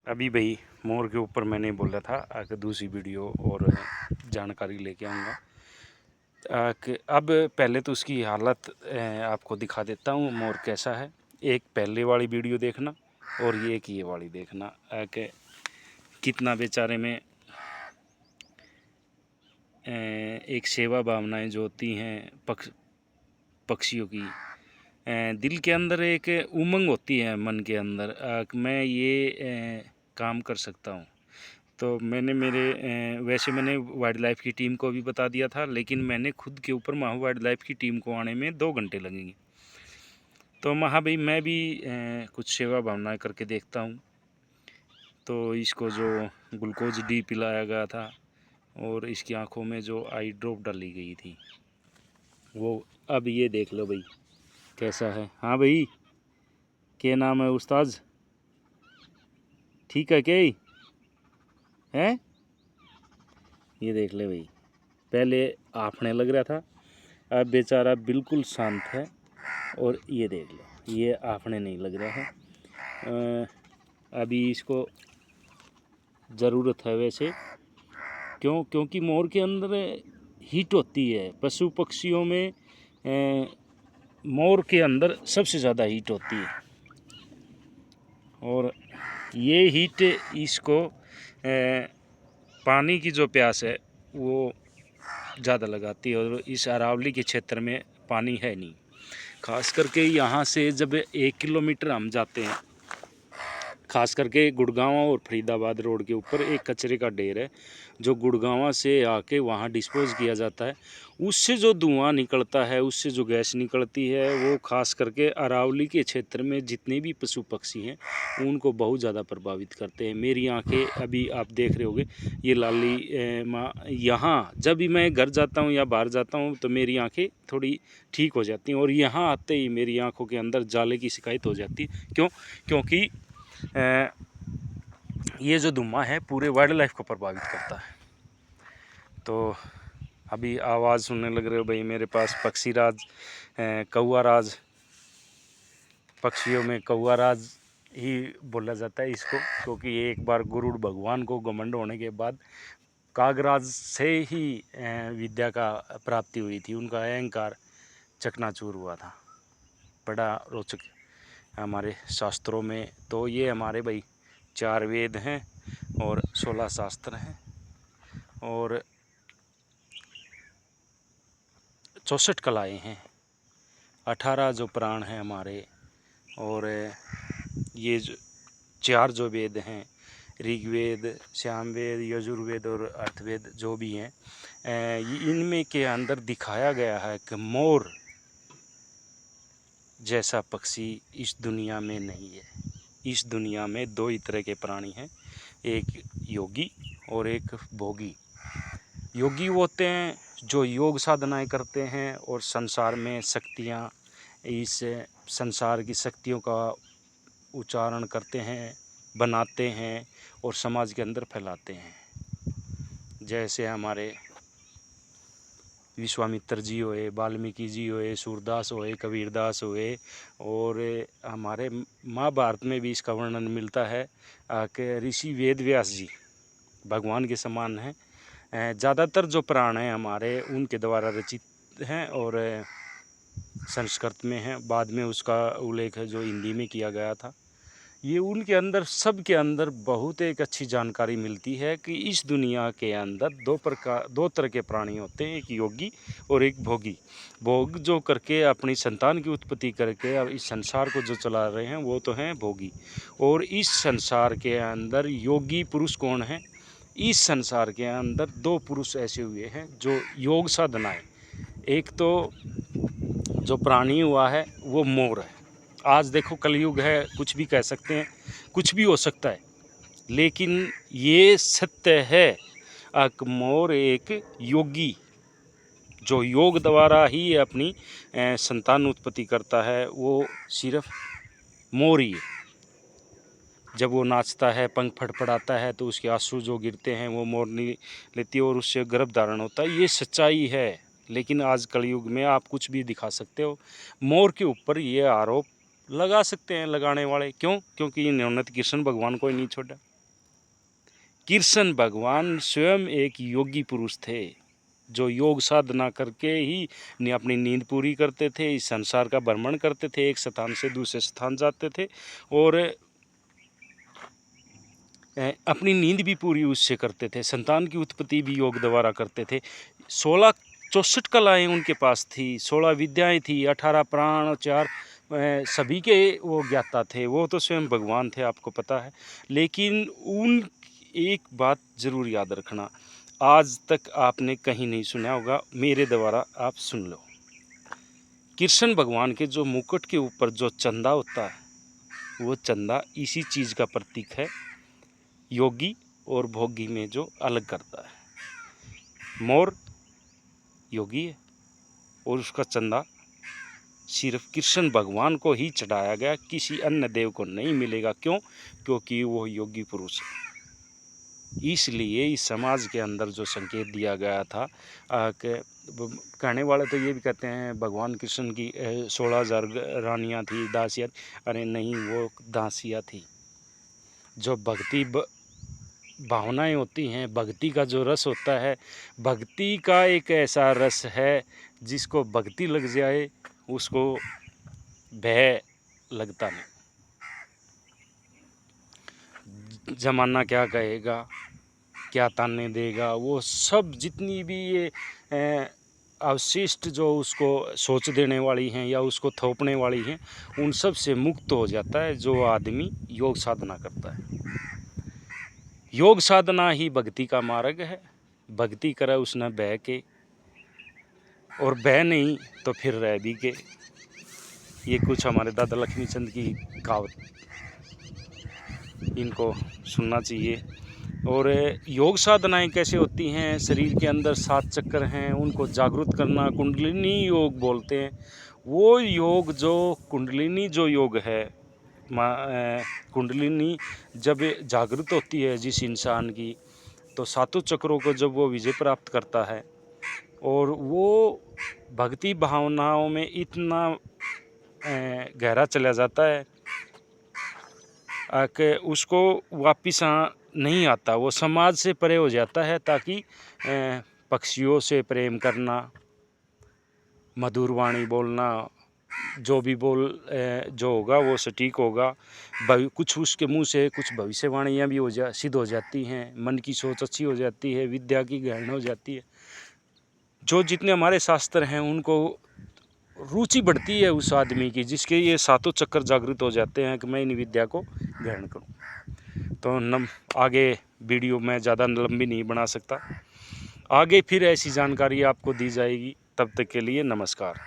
अभी भाई मोर के ऊपर मैंने बोला था कि दूसरी वीडियो और जानकारी लेके आऊँगा कि अब पहले तो उसकी हालत आपको दिखा देता हूँ मोर कैसा है। एक पहले वाली वीडियो देखना और ये वाली देखना कि कितना बेचारे में एक सेवा भावनाएं जो होती हैं पक्षियों की, दिल के अंदर एक उमंग होती है मन के अंदर कि मैं ये काम कर सकता हूँ। तो मैंने वैसे मैंने वाइल्ड लाइफ की टीम को भी बता दिया था, लेकिन मैंने खुद के ऊपर महा वाइल्ड लाइफ की टीम को आने में 2 घंटे लगेंगे। तो महा भाई मैं भी कुछ सेवा भावनाएं करके देखता हूँ। तो इसको जो ग्लूकोज डी पिलाया गया था और इसकी आंखों में जो आई ड्रॉप डाली गई थी वो अब ये देख लो भाई कैसा है। हाँ भाई, क्या नाम है उस्ताद? ठीक है क्या है? ये देख ले भाई, पहले आपने लग रहा था, अब बेचारा बिल्कुल शांत है। और ये देख लो, ये आपने नहीं लग रहा है। अभी इसको ज़रूरत है वैसे, क्योंकि मोर के अंदर हीट होती है। पशु पक्षियों में मोर के अंदर सबसे ज़्यादा हीट होती है और ये हीट इसको पानी की जो प्यास है वो ज़्यादा लगाती है। और इस अरावली के क्षेत्र में पानी है नहीं, खास करके यहाँ से जब 1 किलोमीटर हम जाते हैं, खास करके गुड़गांव और फरीदाबाद रोड के ऊपर एक कचरे का ढेर है जो गुड़गांव से आके वहाँ डिस्पोज किया जाता है। उससे जो धुआं निकलता है, उससे जो गैस निकलती है, वो खास करके अरावली के क्षेत्र में जितने भी पशु पक्षी हैं उनको बहुत ज़्यादा प्रभावित करते हैं। मेरी आंखें अभी आप देख रहे होंगे, ये लाली माँ, यहाँ जब भी मैं घर जाता हूँ या बाहर जाता हूँ तो मेरी आंखें थोड़ी ठीक हो जाती हैं और यहाँ आते ही मेरी आंखों के अंदर जाले की शिकायत हो जाती है। क्योंकि ये जो धुआं है पूरे वाइल्ड लाइफ को प्रभावित करता है। तो अभी आवाज़ सुनने लग रहे हो भाई, मेरे पास पक्षी राज, कौआ राज, पक्षियों में कौआ राज ही बोला जाता है इसको, क्योंकि एक बार गुरुड़ भगवान को घमंड होने के बाद कागराज से ही विद्या का प्राप्ति हुई थी, उनका अहंकार चकनाचूर हुआ था। बड़ा रोचक हमारे शास्त्रों में तो ये हमारे भाई 4 वेद हैं और 16 शास्त्र हैं और 64 कलाएँ हैं, 18 जो प्राण हैं हमारे, और ये 4 जो वेद हैं, ऋग्वेद, सामवेद, यजुर्वेद और अर्थवेद जो भी हैं, इनमें के अंदर दिखाया गया है कि मोर जैसा पक्षी इस दुनिया में नहीं है। इस दुनिया में 2 ही तरह के प्राणी हैं, एक योगी और एक भोगी। योगी वो होते हैं जो योग साधनाएं करते हैं और संसार में शक्तियाँ, इस संसार की शक्तियों का उच्चारण करते हैं, बनाते हैं और समाज के अंदर फैलाते हैं। जैसे हमारे विश्वामित्र जी हुए, वाल्मीकि जी हुए, सूरदास हुए, कबीरदास हुए, और हमारे महाभारत में भी इसका वर्णन मिलता है कि ऋषि वेद व्यास जी भगवान के समान हैं। ज़्यादातर जो पुराण हैं हमारे उनके द्वारा रचित हैं और संस्कृत में हैं, बाद में उसका उल्लेख है जो हिंदी में किया गया था। ये उनके अंदर, सब के अंदर बहुत एक अच्छी जानकारी मिलती है कि इस दुनिया के अंदर 2 तरह के प्राणी होते हैं, एक योगी और एक भोगी। भोग जो करके अपनी संतान की उत्पत्ति करके अब इस संसार को जो चला रहे हैं वो तो हैं भोगी। और इस संसार के अंदर योगी पुरुष कौन है? इस संसार के अंदर 2 पुरुष ऐसे हुए हैं जो योग साधनाएं, एक तो जो प्राणी हुआ है वो मोर है। आज देखो कलयुग है, कुछ भी कह सकते हैं, कुछ भी हो सकता है, लेकिन ये सत्य है कि मोर एक योगी जो योग द्वारा ही अपनी संतान उत्पत्ति करता है, वो सिर्फ मोर ही है। जब वो नाचता है, पंख फड़फड़ाता है तो उसके आंसू जो गिरते हैं वो मोरनी लेती है और उससे गर्भ धारण होता है। ये सच्चाई है, लेकिन आज कलयुग में आप कुछ भी दिखा सकते हो। मोर के ऊपर ये आरोप लगा सकते हैं लगाने वाले, क्योंकि इन्होंने तो कृष्ण भगवान को ही नहीं छोड़ा। कृष्ण भगवान स्वयं एक योगी पुरुष थे, जो योग साधना करके ही अपनी नींद पूरी करते थे, इस संसार का भ्रमण करते थे, एक स्थान से दूसरे स्थान जाते थे और अपनी नींद भी पूरी उससे करते थे, संतान की उत्पत्ति भी योग द्वारा करते थे। 16 कलाएँ उनके पास थी, 16 विद्याएँ थी, 18 प्राण, 4 सभी के वो ज्ञाता थे, वो तो स्वयं भगवान थे, आपको पता है। लेकिन उन एक बात ज़रूर याद रखना, आज तक आपने कहीं नहीं सुना होगा, मेरे द्वारा आप सुन लो। कृष्ण भगवान के जो मुकुट के ऊपर जो चंदा होता है, वो चंदा इसी चीज़ का प्रतीक है, योगी और भोगी में जो अलग करता है। मोर योगी है और उसका चंदा सिर्फ कृष्ण भगवान को ही चढ़ाया गया, किसी अन्य देव को नहीं मिलेगा। क्यों? क्योंकि वो योगी पुरुष है। इसलिए इस समाज के अंदर जो संकेत दिया गया था कि कहने वाले तो ये भी कहते हैं भगवान कृष्ण की 16,000 रानियाँ थी, दासियाँ। अरे नहीं, वो दासियाँ थी। जो भक्ति भावनाएं होती हैं, भक्ति का जो रस होता है, भक्ति का एक ऐसा रस है जिसको भक्ति लग जाए उसको भय लगता नहीं। ज़माना क्या कहेगा, क्या ताने देगा, वो सब जितनी भी ये अवशिष्ट जो उसको सोच देने वाली हैं या उसको थोपने वाली हैं, उन सब से मुक्त हो जाता है जो आदमी योग साधना करता है। योग साधना ही भक्ति का मार्ग है। भक्ति करे उसने बह के, और बह नहीं तो फिर रह भी के। ये कुछ हमारे दादा लक्ष्मीचंद की कहावत, इनको सुनना चाहिए। और योग साधनाएं कैसे होती हैं, शरीर के अंदर 7 चक्र हैं, उनको जागृत करना कुंडलिनी योग बोलते हैं। वो योग जो कुंडलिनी जो योग है, कुंडलिनी जब जागृत होती है जिस इंसान की, तो 7 चक्रों को जब वो विजय प्राप्त करता है और वो भक्ति भावनाओं में इतना गहरा चला जाता है कि उसको वापिस नहीं आता, वो समाज से परे हो जाता है, ताकि पक्षियों से प्रेम करना, मधुर वाणी बोलना, जो भी जो होगा वो सटीक होगा। कुछ उसके मुंह से कुछ भविष्यवाणियाँ भी सिद्ध हो जाती हैं, मन की सोच अच्छी हो जाती है, विद्या की ग्रहण हो जाती है। जो जितने हमारे शास्त्र हैं उनको रुचि बढ़ती है उस आदमी की, जिसके ये 7 चक्र जागृत हो जाते हैं कि मैं इन विद्या को ग्रहण करूं। तो आगे वीडियो में ज़्यादा लंबी नहीं बना सकता, आगे फिर ऐसी जानकारी आपको दी जाएगी। तब तक के लिए नमस्कार।